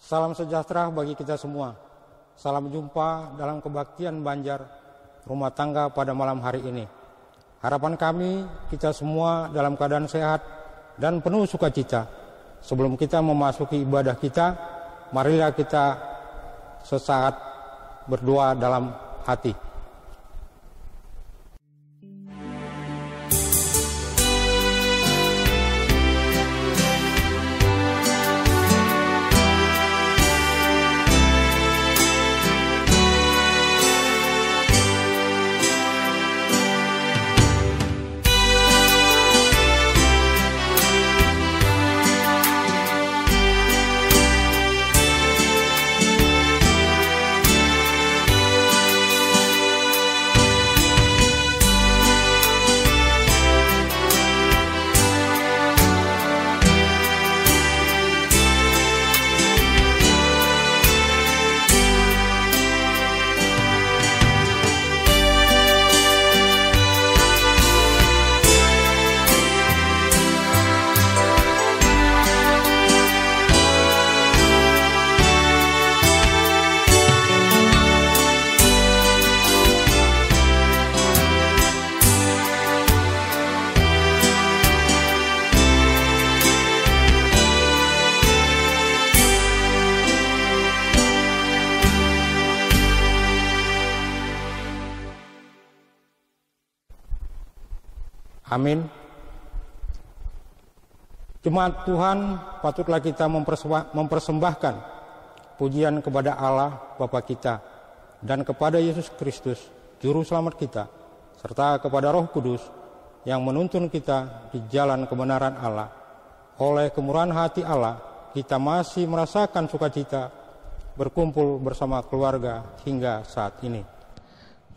Salam sejahtera bagi kita semua. Salam jumpa dalam kebaktian Banjar Rumah Tangga pada malam hari ini. Harapan kami kita semua dalam keadaan sehat dan penuh sukacita. Sebelum kita memasuki ibadah kita, marilah kita sesaat berdoa dalam hati. Amin. Jemaat Tuhan, patutlah kita mempersembahkan pujian kepada Allah Bapa kita dan kepada Yesus Kristus, Juru Selamat kita, serta kepada Roh Kudus yang menuntun kita di jalan kebenaran Allah. Oleh kemurahan hati Allah, kita masih merasakan sukacita berkumpul bersama keluarga hingga saat ini.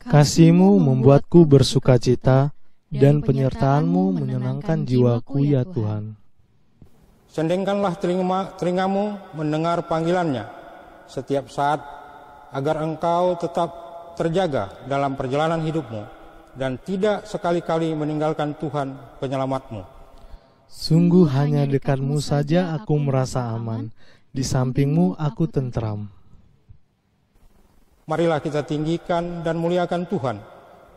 Kasih-Mu membuatku bersukacita, dan penyertaan-Mu menyenangkan jiwaku ya Tuhan. Sendengkanlah telingamu mendengar panggilannya setiap saat, agar engkau tetap terjaga dalam perjalanan hidupmu dan tidak sekali-kali meninggalkan Tuhan penyelamat-Mu. Sungguh hanya dekat-Mu saja aku merasa aman, di samping-Mu aku tentram. Marilah kita tinggikan dan muliakan Tuhan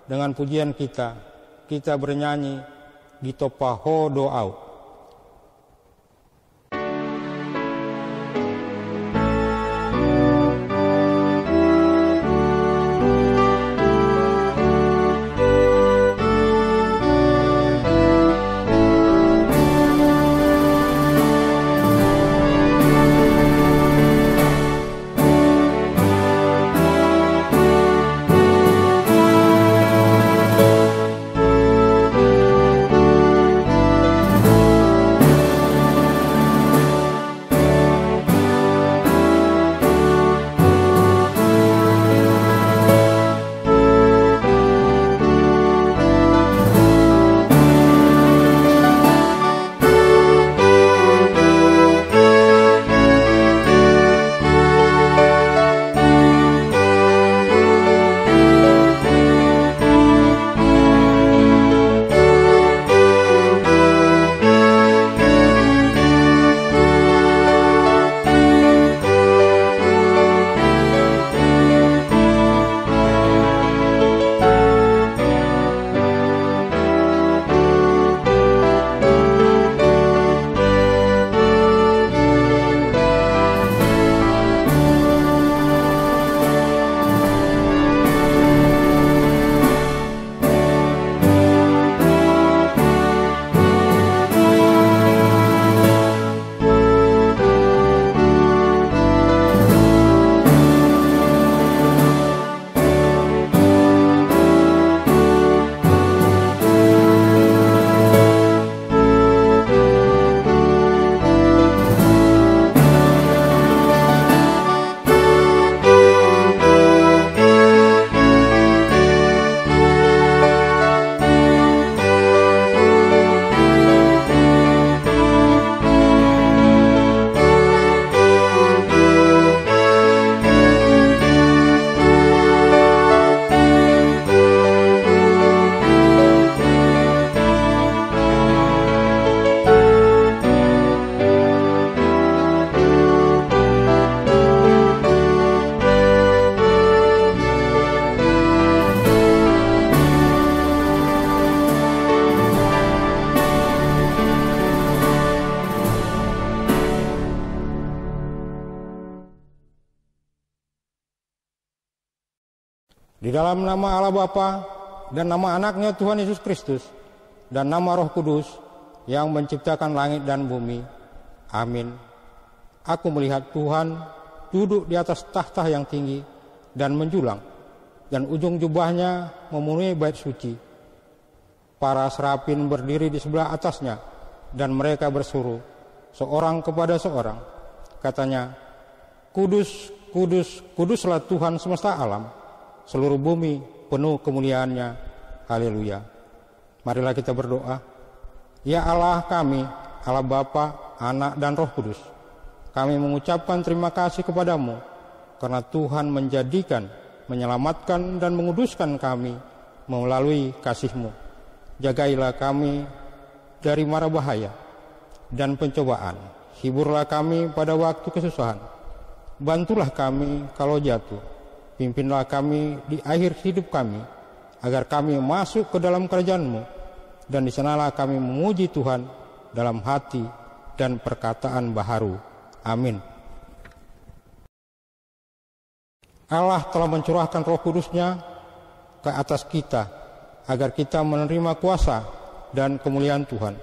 dengan pujian kita. Kita bernyanyi Gitopa Ho Doau. Di dalam nama Allah Bapa dan nama anaknya Tuhan Yesus Kristus dan nama Roh Kudus yang menciptakan langit dan bumi. Amin. Aku melihat Tuhan duduk di atas tahta yang tinggi dan menjulang, dan ujung jubahnya memenuhi bait suci. Para serafin berdiri di sebelah atasnya, dan mereka berseru, seorang kepada seorang. Katanya, Kudus, kudus, kuduslah Tuhan semesta alam, seluruh bumi penuh kemuliaannya. Haleluya. Marilah kita berdoa. Ya Allah kami, Allah Bapa, Anak dan Roh Kudus, kami mengucapkan terima kasih kepadamu karena Tuhan menjadikan, menyelamatkan dan menguduskan kami melalui kasih-Mu. Jagailah kami dari mara bahaya dan pencobaan. Hiburlah kami pada waktu kesusahan. Bantulah kami kalau jatuh. Pimpinlah kami di akhir hidup kami, agar kami masuk ke dalam kerajaan-Mu, dan di sanalah kami memuji Tuhan dalam hati dan perkataan baharu. Amin. Allah telah mencurahkan Roh Kudus-Nya ke atas kita, agar kita menerima kuasa dan kemuliaan Tuhan.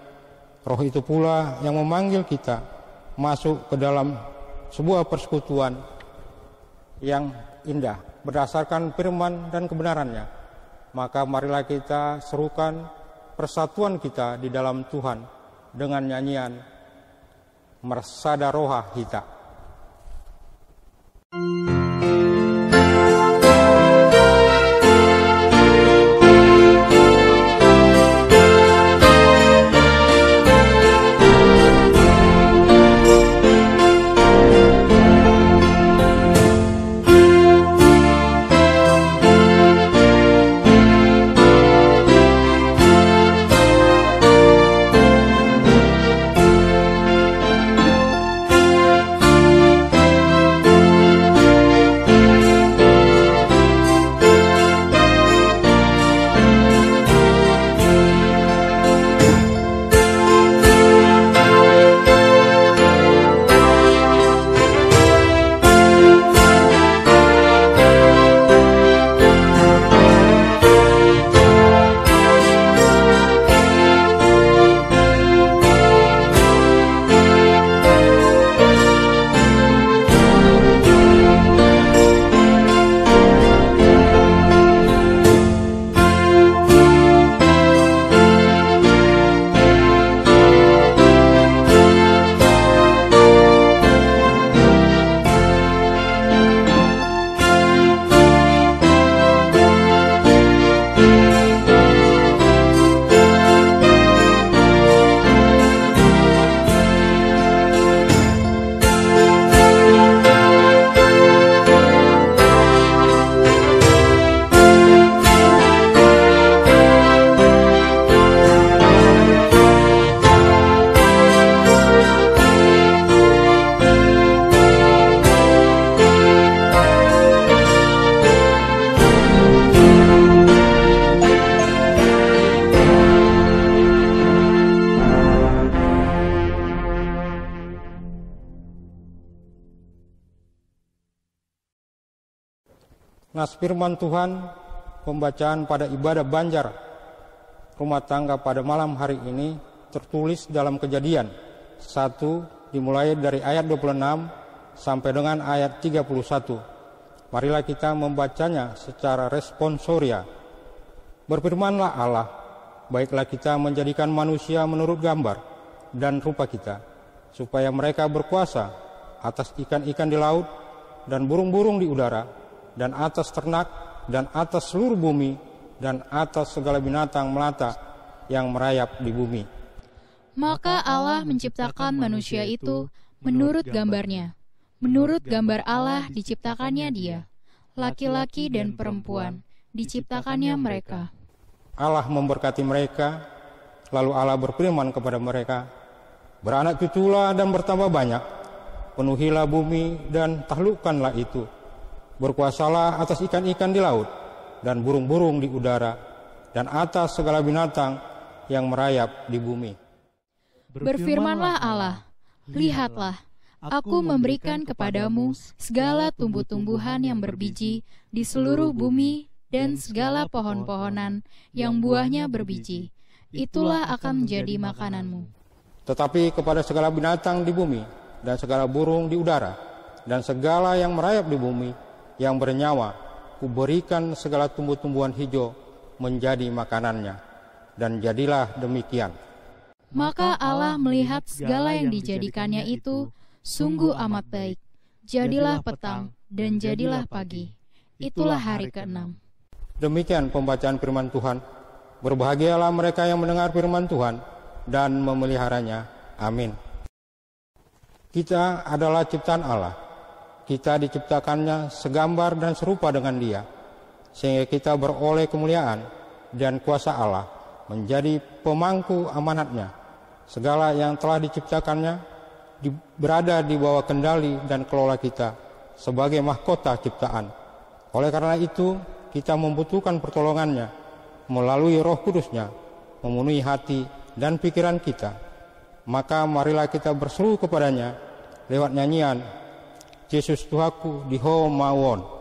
Roh itu pula yang memanggil kita masuk ke dalam sebuah persekutuan yang indah berdasarkan firman dan kebenarannya. Maka marilah kita serukan persatuan kita di dalam Tuhan dengan nyanyian Marsada Roha Hita. Nas firman Tuhan, pembacaan pada ibadah banjar rumah tangga pada malam hari ini tertulis dalam Kejadian 1 dimulai dari ayat 26 sampai dengan ayat 31. Marilah kita membacanya secara responsoria. Berfirmanlah Allah, baiklah kita menjadikan manusia menurut gambar dan rupa kita, supaya mereka berkuasa atas ikan-ikan di laut dan burung-burung di udara, dan atas ternak, dan atas seluruh bumi, dan atas segala binatang melata yang merayap di bumi. Maka Allah menciptakan manusia itu menurut gambarnya. Menurut gambar Allah diciptakannya dia. Laki-laki dan perempuan diciptakannya mereka. Allah memberkati mereka, lalu Allah berfirman kepada mereka, beranak cuculah dan bertambah banyak, penuhilah bumi dan taklukkanlah itu. Berkuasalah atas ikan-ikan di laut dan burung-burung di udara dan atas segala binatang yang merayap di bumi. Berfirmanlah Allah, lihatlah, aku memberikan kepadamu segala tumbuh-tumbuhan yang berbiji di seluruh bumi dan segala pohon-pohonan yang buahnya berbiji. Itulah akan menjadi makananmu. Tetapi kepada segala binatang di bumi, dan segala burung di udara, dan segala yang merayap di bumi, yang bernyawa, kuberikan segala tumbuh-tumbuhan hijau menjadi makanannya. Dan jadilah demikian. Maka Allah melihat segala yang dijadikannya itu sungguh amat baik. Jadilah petang dan jadilah pagi. Itulah hari ke-6. Demikian pembacaan firman Tuhan. Berbahagialah mereka yang mendengar firman Tuhan dan memeliharanya. Amin. Kita adalah ciptaan Allah. Kita diciptakannya segambar dan serupa dengan Dia, sehingga kita beroleh kemuliaan dan kuasa Allah, menjadi pemangku amanatnya. Segala yang telah diciptakannya berada di bawah kendali dan kelola kita sebagai mahkota ciptaan. Oleh karena itu, kita membutuhkan pertolongannya melalui Roh Kudus-Nya, memenuhi hati dan pikiran kita. Maka marilah kita berseru kepadanya lewat nyanyian Yesus Tuhanku di Ho Mawon.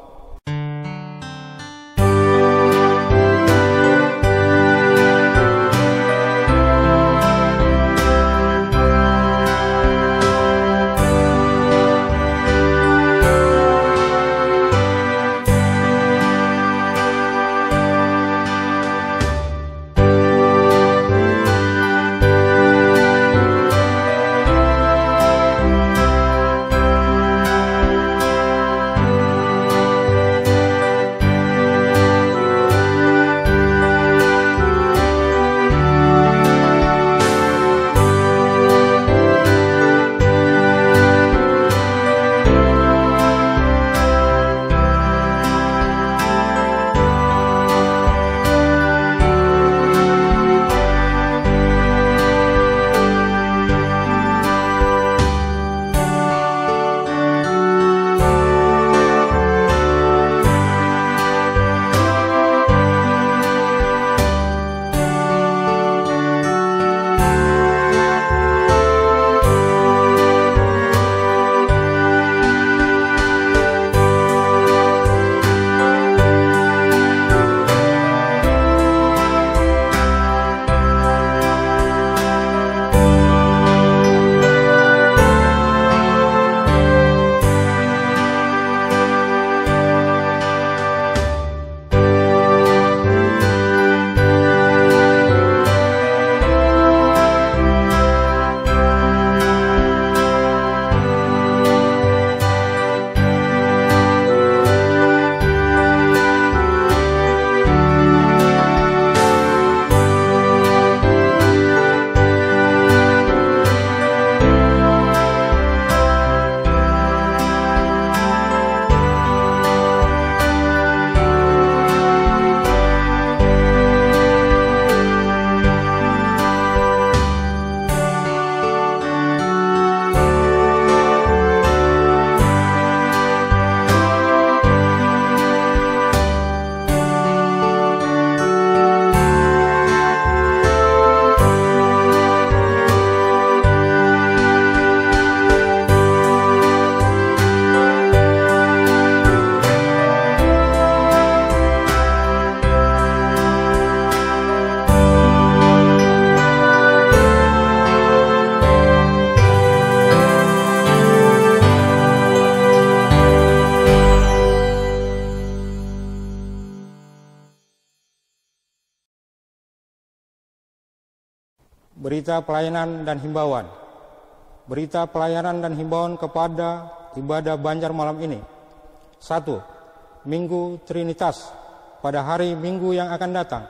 Berita pelayanan dan himbauan. Berita pelayanan dan himbauan kepada ibadah Banjar malam ini. 1. Minggu Trinitas. Pada hari Minggu yang akan datang,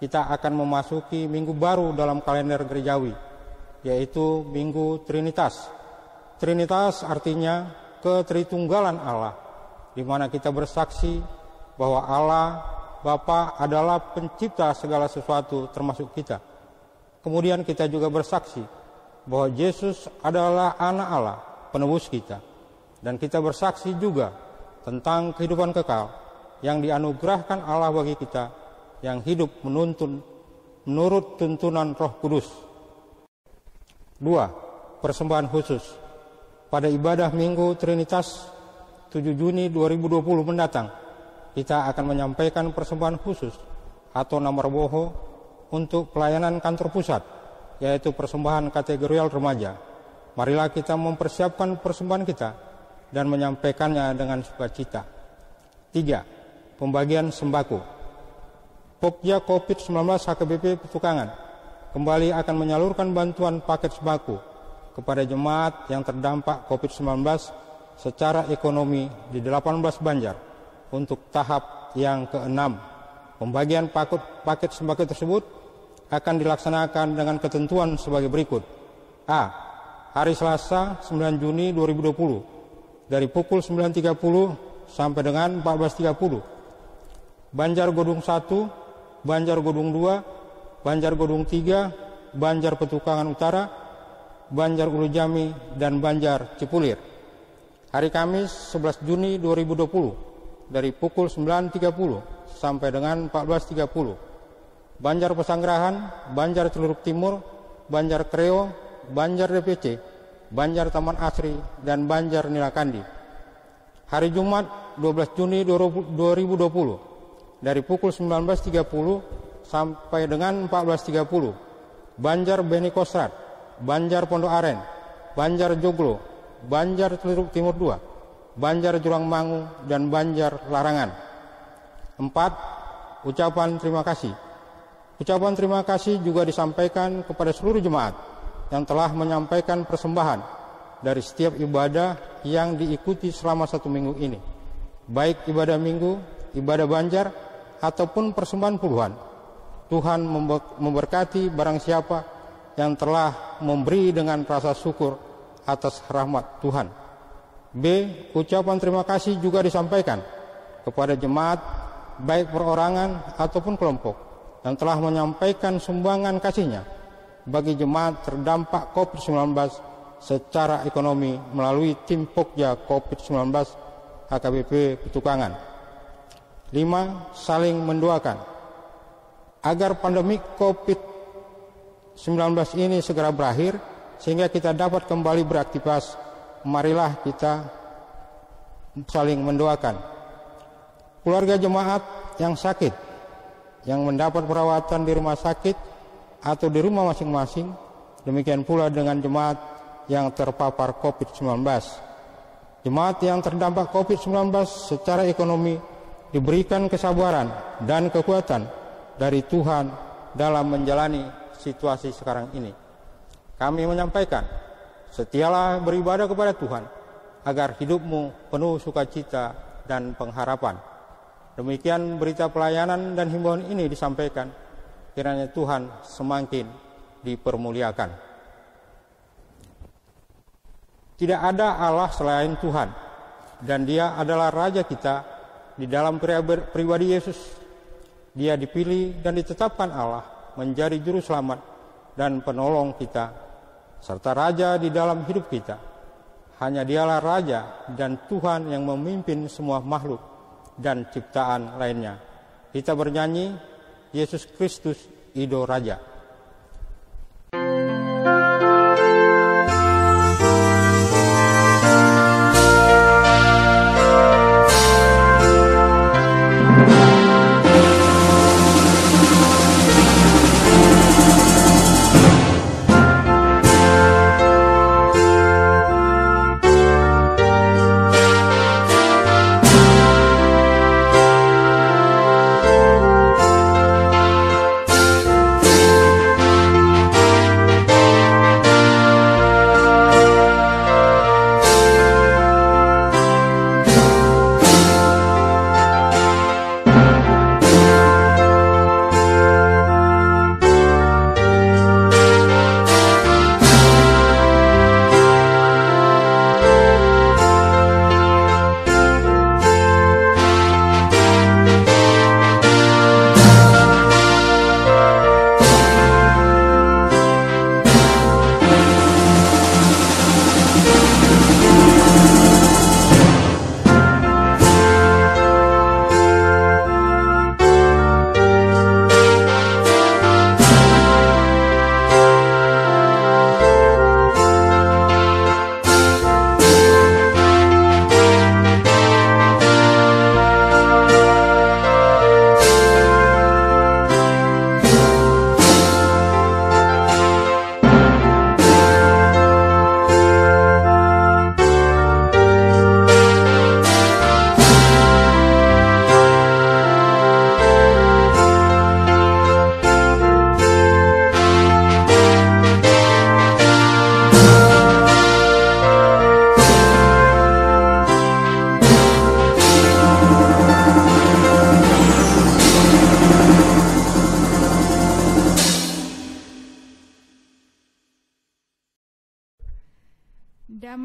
kita akan memasuki minggu baru dalam kalender gerejawi, yaitu Minggu Trinitas. Trinitas artinya ketritunggalan Allah, di mana kita bersaksi bahwa Allah Bapa adalah pencipta segala sesuatu termasuk kita. Kemudian kita juga bersaksi bahwa Yesus adalah anak Allah, penebus kita. Dan kita bersaksi juga tentang kehidupan kekal yang dianugerahkan Allah bagi kita, yang hidup menurut tuntunan Roh Kudus. 2. Persembahan khusus. Pada ibadah Minggu Trinitas 7 Juni 2020 mendatang, kita akan menyampaikan persembahan khusus atau nomor boho untuk pelayanan kantor pusat, yaitu persembahan kategorial remaja. Marilah kita mempersiapkan persembahan kita dan menyampaikannya dengan sukacita. 3. Pembagian sembako. Pokja COVID-19 HKBP Petukangan kembali akan menyalurkan bantuan paket sembako kepada jemaat yang terdampak COVID-19 secara ekonomi di 18 Banjar untuk tahap yang ke-6. Pembagian paket sembako tersebut akan dilaksanakan dengan ketentuan sebagai berikut. A. Hari Selasa 9 Juni 2020 dari pukul 9.30 sampai dengan 14.30. Banjar Godung 1, Banjar Godung 2, Banjar Godung 3, Banjar Petukangan Utara, Banjar Ulu Jami, dan Banjar Cipulir. Hari Kamis 11 Juni 2020 dari pukul 9.30 sampai dengan 14.30. Banjar Pesanggerahan, Banjar Celuruk Timur, Banjar Kreo, Banjar DPC, Banjar Taman Asri, dan Banjar Nilakandi. Hari Jumat 12 Juni 2020 dari pukul 19.30 sampai dengan 14.30. Banjar Beni Kosrat, Banjar Pondok Aren, Banjar Joglo, Banjar Celuruk Timur 2, Banjar Jurang Mangu, dan Banjar Larangan. 4. Ucapan terima kasih. Ucapan terima kasih juga disampaikan kepada seluruh jemaat yang telah menyampaikan persembahan dari setiap ibadah yang diikuti selama 1 minggu ini, baik ibadah minggu, ibadah Banjar, ataupun persembahan puluhan. Tuhan memberkati barang siapa yang telah memberi dengan rasa syukur atas rahmat Tuhan. B. Ucapan terima kasih juga disampaikan kepada jemaat, baik perorangan ataupun kelompok, yang telah menyampaikan sumbangan kasihnya bagi jemaat terdampak COVID-19 secara ekonomi melalui tim Pokja COVID-19 HKBP Petukangan. 5. Saling mendoakan agar pandemi COVID-19 ini segera berakhir sehingga kita dapat kembali beraktivitas. Marilah kita saling mendoakan. Keluarga jemaat yang sakit, yang mendapat perawatan di rumah sakit atau di rumah masing-masing, demikian pula dengan jemaat yang terpapar COVID-19. Jemaat yang terdampak COVID-19 secara ekonomi diberikan kesabaran dan kekuatan dari Tuhan dalam menjalani situasi sekarang ini. Kami menyampaikan, setialah beribadah kepada Tuhan agar hidupmu penuh sukacita dan pengharapan. Demikian berita pelayanan dan himbauan ini disampaikan. Kiranya Tuhan semakin dipermuliakan. Tidak ada Allah selain Tuhan, dan Dia adalah Raja kita. Di dalam pribadi Yesus, Dia dipilih dan ditetapkan Allah menjadi juru selamat dan penolong kita, serta Raja di dalam hidup kita. Hanya Dialah Raja dan Tuhan yang memimpin semua makhluk dan ciptaan lainnya. Kita bernyanyi, Yesus Kristus Ido Raja.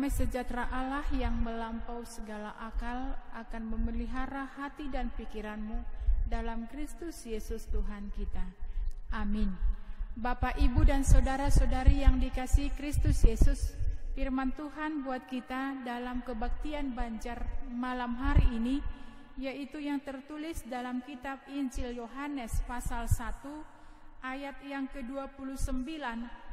Damai sejahtera Allah yang melampaui segala akal akan memelihara hati dan pikiranmu dalam Kristus Yesus Tuhan kita. Amin. Bapak, Ibu, dan saudara-saudari yang dikasihi Kristus Yesus, firman Tuhan buat kita dalam kebaktian Banjar malam hari ini, yaitu yang tertulis dalam kitab Injil Yohanes pasal 1 ayat yang ke-29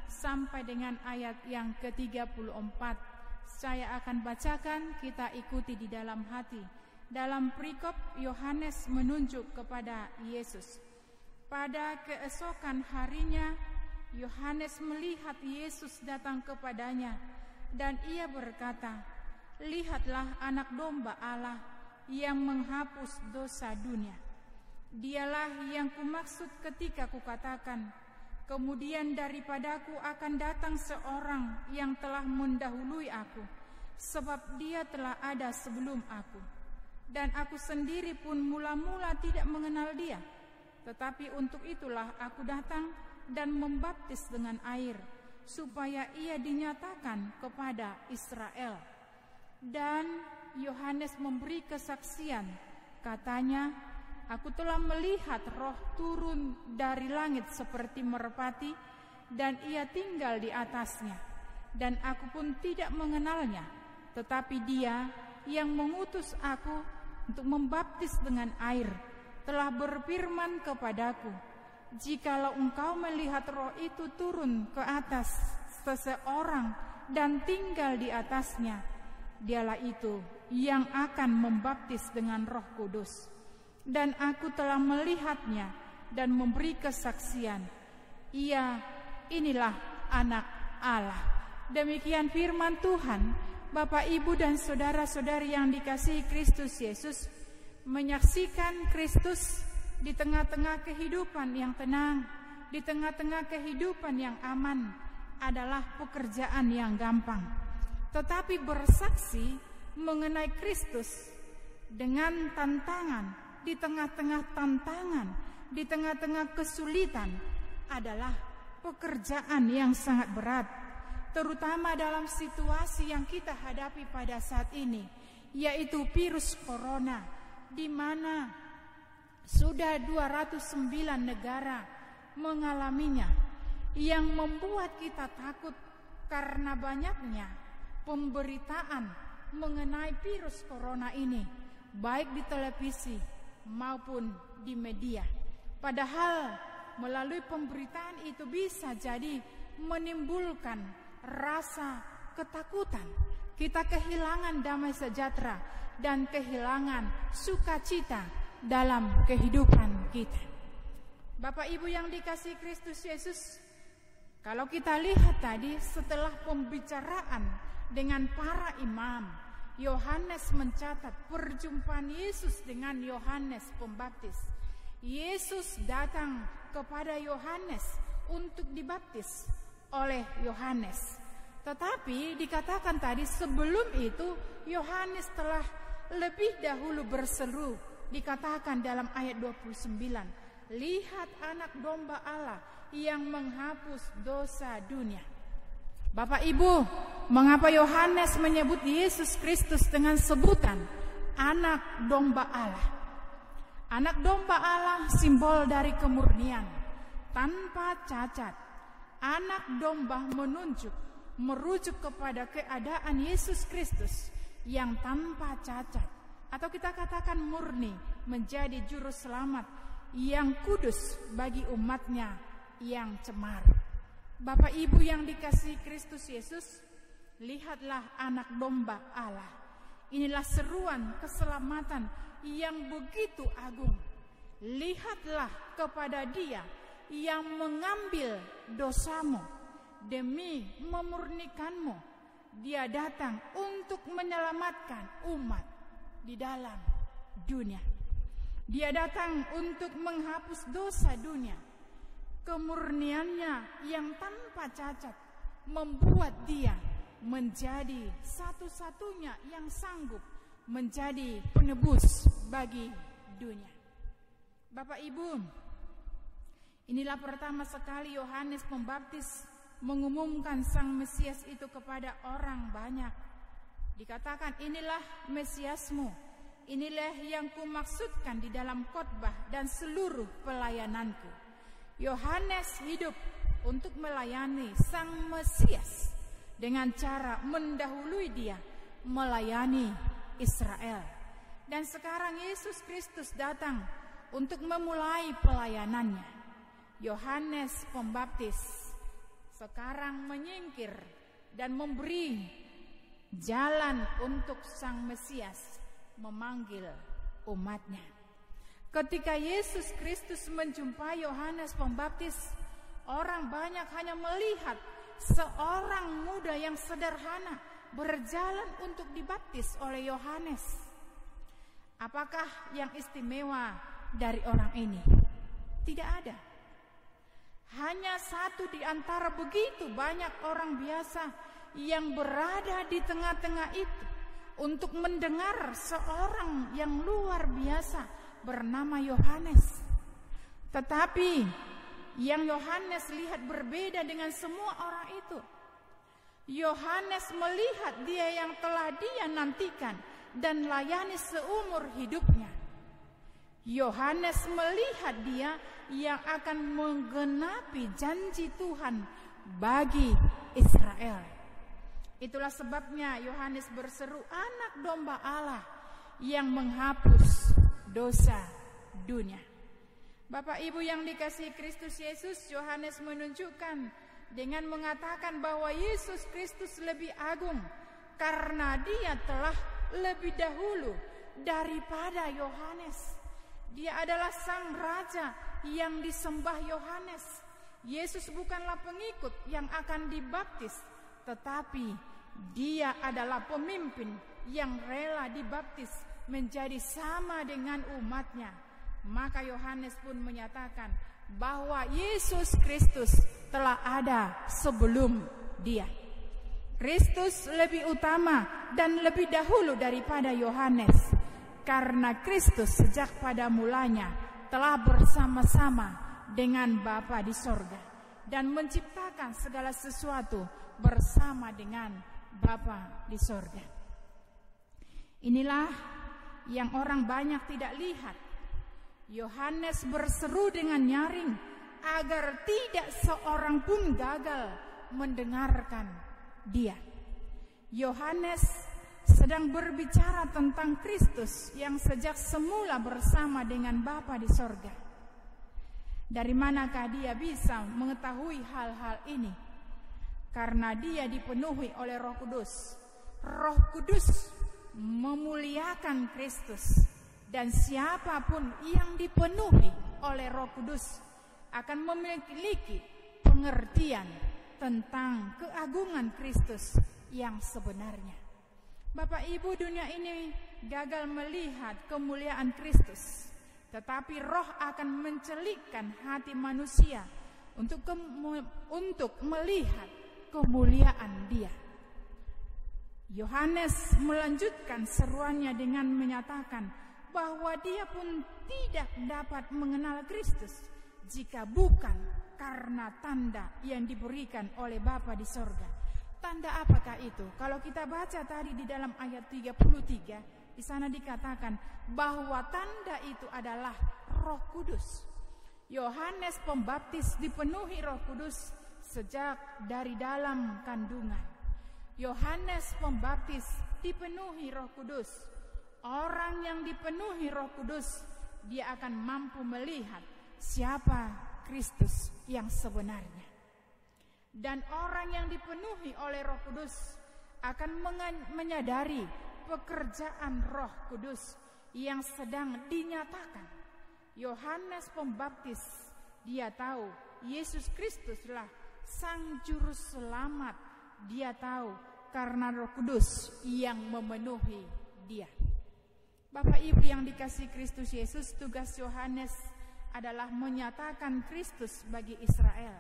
sampai dengan ayat yang ke-34. Saya akan bacakan, kita ikuti di dalam hati. Dalam perikop, Yohanes menunjuk kepada Yesus. Pada keesokan harinya, Yohanes melihat Yesus datang kepadanya, dan ia berkata, "Lihatlah anak domba Allah yang menghapus dosa dunia. Dialah yang kumaksud ketika kukatakan, kemudian daripadaku akan datang seorang yang telah mendahului aku, sebab dia telah ada sebelum aku. Dan aku sendiri pun mula-mula tidak mengenal dia. Tetapi untuk itulah aku datang dan membaptis dengan air, supaya ia dinyatakan kepada Israel." Dan Yohanes memberi kesaksian, katanya, "Aku telah melihat Roh turun dari langit seperti merpati, dan ia tinggal di atasnya. Dan aku pun tidak mengenalnya, tetapi dia yang mengutus aku untuk membaptis dengan air telah berfirman kepadaku, jikalau engkau melihat Roh itu turun ke atas seseorang dan tinggal di atasnya, dialah itu yang akan membaptis dengan Roh Kudus. Dan aku telah melihatnya dan memberi kesaksian, inilah anak Allah." Demikian firman Tuhan. Bapak, Ibu, dan saudara-saudari yang dikasihi Kristus Yesus, menyaksikan Kristus di tengah-tengah kehidupan yang tenang, di tengah-tengah kehidupan yang aman adalah pekerjaan yang gampang. Tetapi bersaksi mengenai Kristus dengan tantangan, di tengah-tengah tantangan, di tengah-tengah kesulitan adalah pekerjaan yang sangat berat. Terutama dalam situasi yang kita hadapi pada saat ini, yaitu virus corona, di mana sudah 209 negara mengalaminya, yang membuat kita takut karena banyaknya pemberitaan mengenai virus corona ini, baik di televisi maupun di media. Padahal melalui pemberitaan itu bisa jadi menimbulkan rasa ketakutan. Kita kehilangan damai sejahtera dan kehilangan sukacita dalam kehidupan kita. Bapak, Ibu yang dikasihi Kristus Yesus, kalau kita lihat tadi setelah pembicaraan dengan para imam, Yohanes mencatat perjumpaan Yesus dengan Yohanes Pembaptis. Yesus datang kepada Yohanes untuk dibaptis oleh Yohanes. Tetapi dikatakan tadi sebelum itu Yohanes telah lebih dahulu berseru. Dikatakan dalam ayat 29, "Lihat anak domba Allah yang menghapus dosa dunia." Bapak, Ibu, mengapa Yohanes menyebut Yesus Kristus dengan sebutan anak domba Allah? Anak domba Allah simbol dari kemurnian, tanpa cacat. Anak domba merujuk kepada keadaan Yesus Kristus yang tanpa cacat, atau kita katakan murni, menjadi juru selamat yang kudus bagi umatnya yang cemar. Bapak, Ibu yang dikasihi Kristus Yesus, lihatlah anak domba Allah. Inilah seruan keselamatan yang begitu agung. Lihatlah kepada Dia yang mengambil dosamu demi memurnikanmu. Dia datang untuk menyelamatkan umat di dalam dunia. Dia datang untuk menghapus dosa dunia. Kemurniannya yang tanpa cacat membuat Dia menjadi satu-satunya yang sanggup menjadi penebus bagi dunia. Bapak, Ibu, inilah pertama sekali Yohanes Pembaptis mengumumkan Sang Mesias itu kepada orang banyak. dikatakan, inilah Mesiasmu, inilah yang kumaksudkan di dalam khotbah dan seluruh pelayananku. Yohanes hidup untuk melayani Sang Mesias dengan cara mendahului dia melayani Israel. Dan sekarang Yesus Kristus datang untuk memulai pelayanannya. Yohanes Pembaptis sekarang menyingkir dan memberi jalan untuk Sang Mesias memanggil umatnya. Ketika Yesus Kristus menjumpai Yohanes Pembaptis, orang banyak hanya melihat seorang muda yang sederhana berjalan untuk dibaptis oleh Yohanes. Apakah yang istimewa dari orang ini? Tidak ada. Hanya satu di antara begitu banyak orang biasa yang berada di tengah-tengah itu untuk mendengar seorang yang luar biasa bernama Yohanes. Tetapi yang Yohanes lihat berbeda dengan semua orang itu. Yohanes melihat dia yang telah dia nantikan dan layani seumur hidupnya. Yohanes melihat dia yang akan menggenapi janji Tuhan bagi Israel. Itulah sebabnya Yohanes berseru, anak domba Allah yang menghapus dosa dunia. Bapak Ibu yang dikasihi Kristus Yesus, Yohanes menunjukkan dengan mengatakan bahwa Yesus Kristus lebih agung karena dia telah lebih dahulu daripada Yohanes. Dia adalah sang raja yang disembah Yohanes. Yesus bukanlah pengikut yang akan dibaptis, tetapi dia adalah pemimpin yang rela dibaptis menjadi sama dengan umatnya. Maka Yohanes pun menyatakan bahwa Yesus Kristus telah ada sebelum dia. Kristus lebih utama dan lebih dahulu daripada Yohanes. Karena Kristus sejak pada mulanya telah bersama-sama dengan Bapa di sorga dan menciptakan segala sesuatu bersama dengan Bapa di sorga. Inilah yang orang banyak tidak lihat. Yohanes berseru dengan nyaring agar tidak seorang pun gagal mendengarkan dia. Yohanes sedang berbicara tentang Kristus yang sejak semula bersama dengan Bapa di sorga. Dari manakah dia bisa mengetahui hal-hal ini? Karena dia dipenuhi oleh Roh Kudus. Roh Kudus memuliakan Kristus, dan siapapun yang dipenuhi oleh Roh Kudus akan memiliki pengertian tentang keagungan Kristus yang sebenarnya. Bapak Ibu, dunia ini gagal melihat kemuliaan Kristus, tetapi Roh akan mencelikkan hati manusia untuk melihat kemuliaan Dia. Yohanes melanjutkan seruannya dengan menyatakan bahwa dia pun tidak dapat mengenal Kristus jika bukan karena tanda yang diberikan oleh Bapa di sorga. Tanda apakah itu? Kalau kita baca tadi di dalam ayat 33, di sana dikatakan bahwa tanda itu adalah Roh Kudus. Yohanes Pembaptis dipenuhi Roh Kudus sejak dari dalam kandungan. Yohanes Pembaptis dipenuhi Roh Kudus. Orang yang dipenuhi Roh Kudus, dia akan mampu melihat siapa Kristus yang sebenarnya. Dan orang yang dipenuhi oleh Roh Kudus akan menyadari pekerjaan Roh Kudus yang sedang dinyatakan. Yohanes Pembaptis, dia tahu Yesus Kristuslah Sang Juru Selamat. Dia tahu karena Roh Kudus yang memenuhi dia. Bapak Ibu yang dikasihi Kristus Yesus, tugas Yohanes adalah menyatakan Kristus bagi Israel.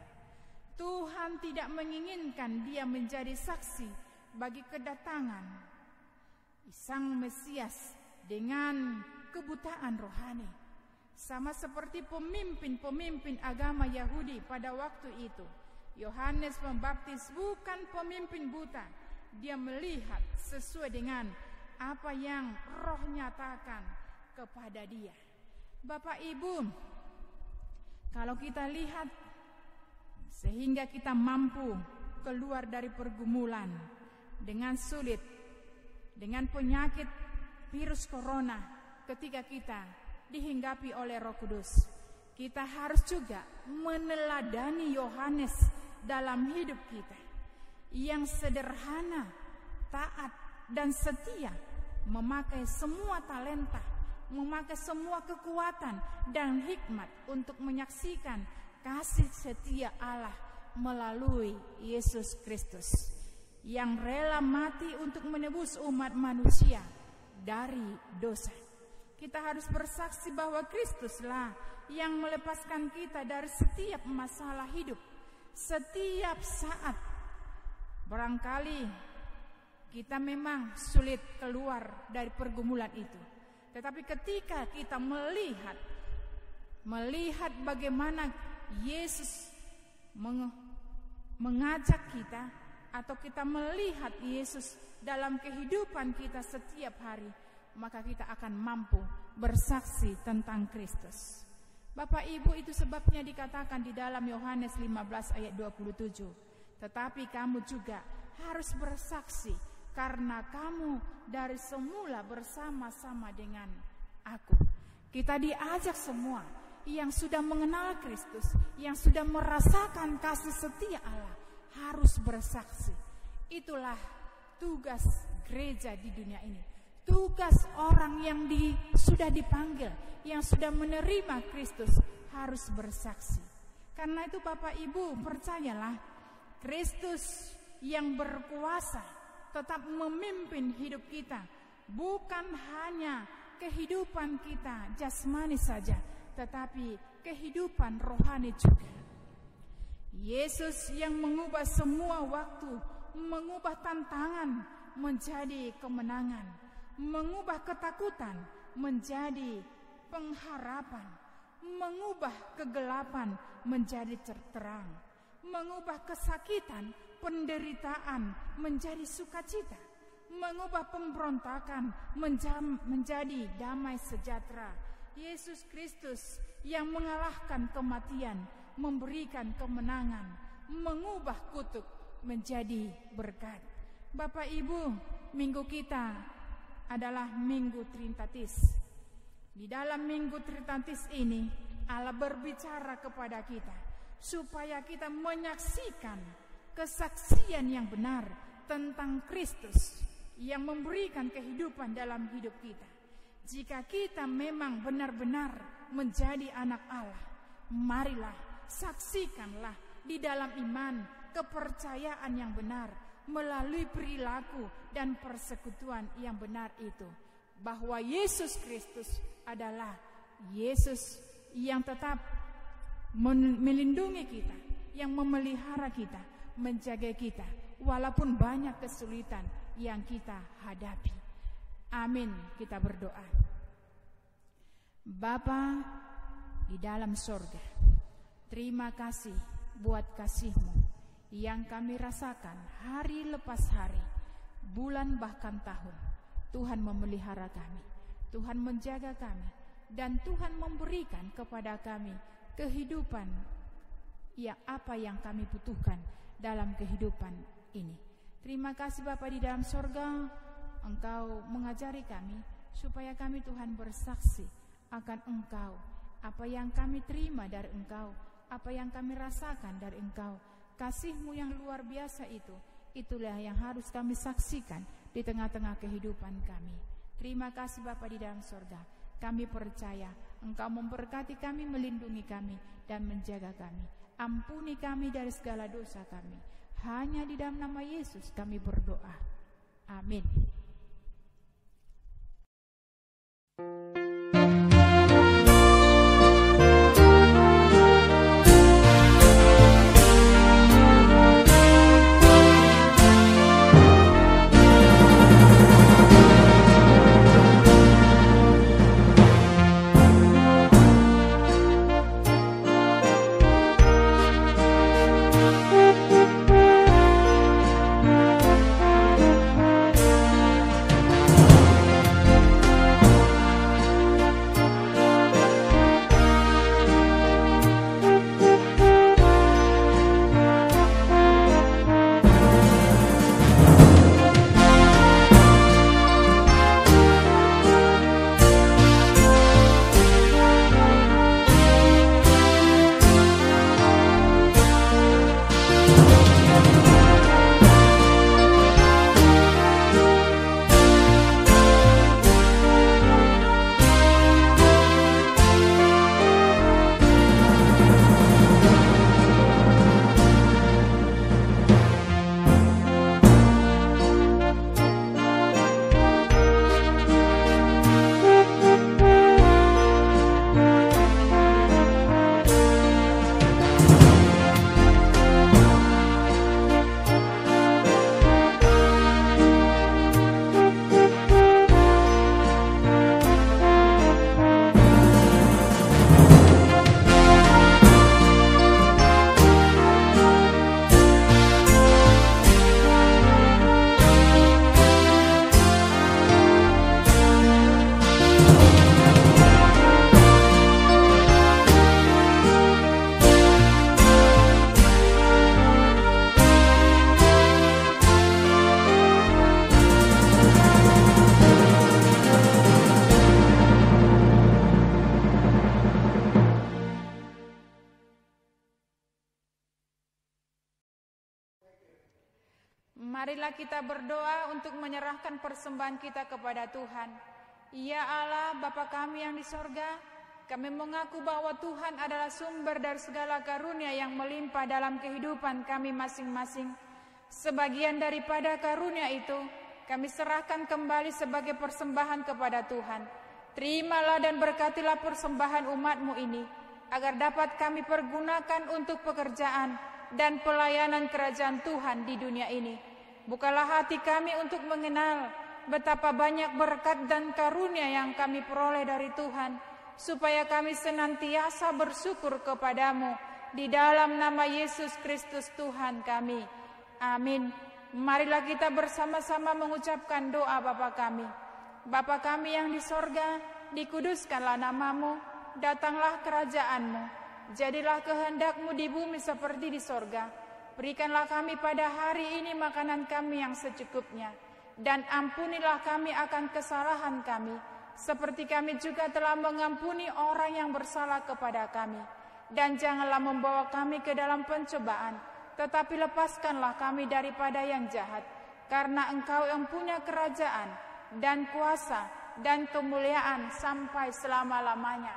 Tuhan tidak menginginkan dia menjadi saksi bagi kedatangan Sang Mesias dengan kebutaan rohani. Sama seperti pemimpin-pemimpin agama Yahudi pada waktu itu. Yohanes Pembaptis bukan pemimpin buta, dia melihat sesuai dengan apa yang Roh nyatakan kepada dia. Bapak Ibu, kalau kita lihat sehingga kita mampu keluar dari pergumulan dengan sulit, dengan penyakit virus corona, ketika kita dihinggapi oleh Roh Kudus, kita harus juga meneladani Yohanes dalam hidup kita, yang sederhana, taat, dan setia, memakai semua talenta, memakai semua kekuatan dan hikmat untuk menyaksikan kasih setia Allah melalui Yesus Kristus, yang rela mati untuk menebus umat manusia dari dosa. Kita harus bersaksi bahwa Kristuslah yang melepaskan kita dari setiap masalah hidup, setiap saat. Barangkali kita memang sulit keluar dari pergumulan itu, tetapi ketika kita melihat bagaimana Yesus mengajak kita, atau kita melihat Yesus dalam kehidupan kita setiap hari, maka kita akan mampu bersaksi tentang Kristus. Bapak Ibu, itu sebabnya dikatakan di dalam Yohanes 15 ayat 27, tetapi kamu juga harus bersaksi, karena kamu dari semula bersama-sama dengan aku. Kita diajak semua yang sudah mengenal Kristus, yang sudah merasakan kasih setia Allah, harus bersaksi. Itulah tugas gereja di dunia ini, tugas orang yang sudah dipanggil, yang sudah menerima Kristus, harus bersaksi. Karena itu Bapak Ibu, percayalah, Kristus yang berkuasa tetap memimpin hidup kita, bukan hanya kehidupan kita jasmani saja, tetapi kehidupan rohani juga. Yesus yang mengubah semua waktu, mengubah tantangan menjadi kemenangan, mengubah ketakutan menjadi pengharapan, mengubah kegelapan menjadi terang, mengubah kesakitan, penderitaan menjadi sukacita, mengubah pemberontakan menjadi damai sejahtera. Yesus Kristus yang mengalahkan kematian, memberikan kemenangan, mengubah kutuk menjadi berkat. Bapak Ibu, minggu kita adalah Minggu Trinitatis. Di dalam Minggu Trinitatis ini, Allah berbicara kepada kita supaya kita menyaksikan kesaksian yang benar tentang Kristus yang memberikan kehidupan dalam hidup kita. Jika kita memang benar-benar menjadi anak Allah, marilah saksikanlah di dalam iman, kepercayaan yang benar, melalui perilaku dan persekutuan yang benar itu, bahwa Yesus Kristus adalah Yesus yang tetap melindungi kita, yang memelihara kita, menjaga kita, walaupun banyak kesulitan yang kita hadapi. Amin. Kita berdoa. Bapa di dalam sorga, terima kasih buat kasih-Mu yang kami rasakan hari lepas hari, bulan bahkan tahun. Tuhan memelihara kami, Tuhan menjaga kami, dan Tuhan memberikan kepada kami kehidupan yang apa yang kami butuhkan dalam kehidupan ini. Terima kasih Bapa di dalam sorga, Engkau mengajari kami supaya kami Tuhan bersaksi akan Engkau, apa yang kami terima dari Engkau, apa yang kami rasakan dari Engkau. Kasih-Mu yang luar biasa itu, itulah yang harus kami saksikan di tengah-tengah kehidupan kami. Terima kasih Bapa di dalam sorga. Kami percaya Engkau memberkati kami, melindungi kami, dan menjaga kami. Ampuni kami dari segala dosa kami. Hanya di dalam nama Yesus kami berdoa. Amin. Marilah kita berdoa untuk menyerahkan persembahan kita kepada Tuhan. Ya Allah, Bapa kami yang di sorga, kami mengaku bahwa Tuhan adalah sumber dari segala karunia yang melimpah dalam kehidupan kami masing-masing. Sebagian daripada karunia itu, kami serahkan kembali sebagai persembahan kepada Tuhan. Terimalah dan berkatilah persembahan umat-Mu ini, agar dapat kami pergunakan untuk pekerjaan dan pelayanan kerajaan Tuhan di dunia ini. Bukalah hati kami untuk mengenal betapa banyak berkat dan karunia yang kami peroleh dari Tuhan, supaya kami senantiasa bersyukur kepadamu di dalam nama Yesus Kristus Tuhan kami. Amin. Marilah kita bersama-sama mengucapkan doa Bapa kami. Bapa kami yang di sorga, dikuduskanlah namamu, datanglah kerajaanmu, jadilah kehendak-Mu di bumi seperti di sorga. Berikanlah kami pada hari ini makanan kami yang secukupnya, dan ampunilah kami akan kesalahan kami, seperti kami juga telah mengampuni orang yang bersalah kepada kami. Dan janganlah membawa kami ke dalam pencobaan, tetapi lepaskanlah kami daripada yang jahat, karena Engkau yang punya kerajaan, dan kuasa, dan kemuliaan sampai selama-lamanya.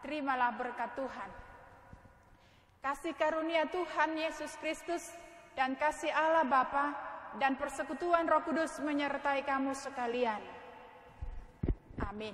Terimalah berkat Tuhan. Kasih karunia Tuhan Yesus Kristus dan kasih Allah Bapa dan persekutuan Roh Kudus menyertai kamu sekalian. Amin.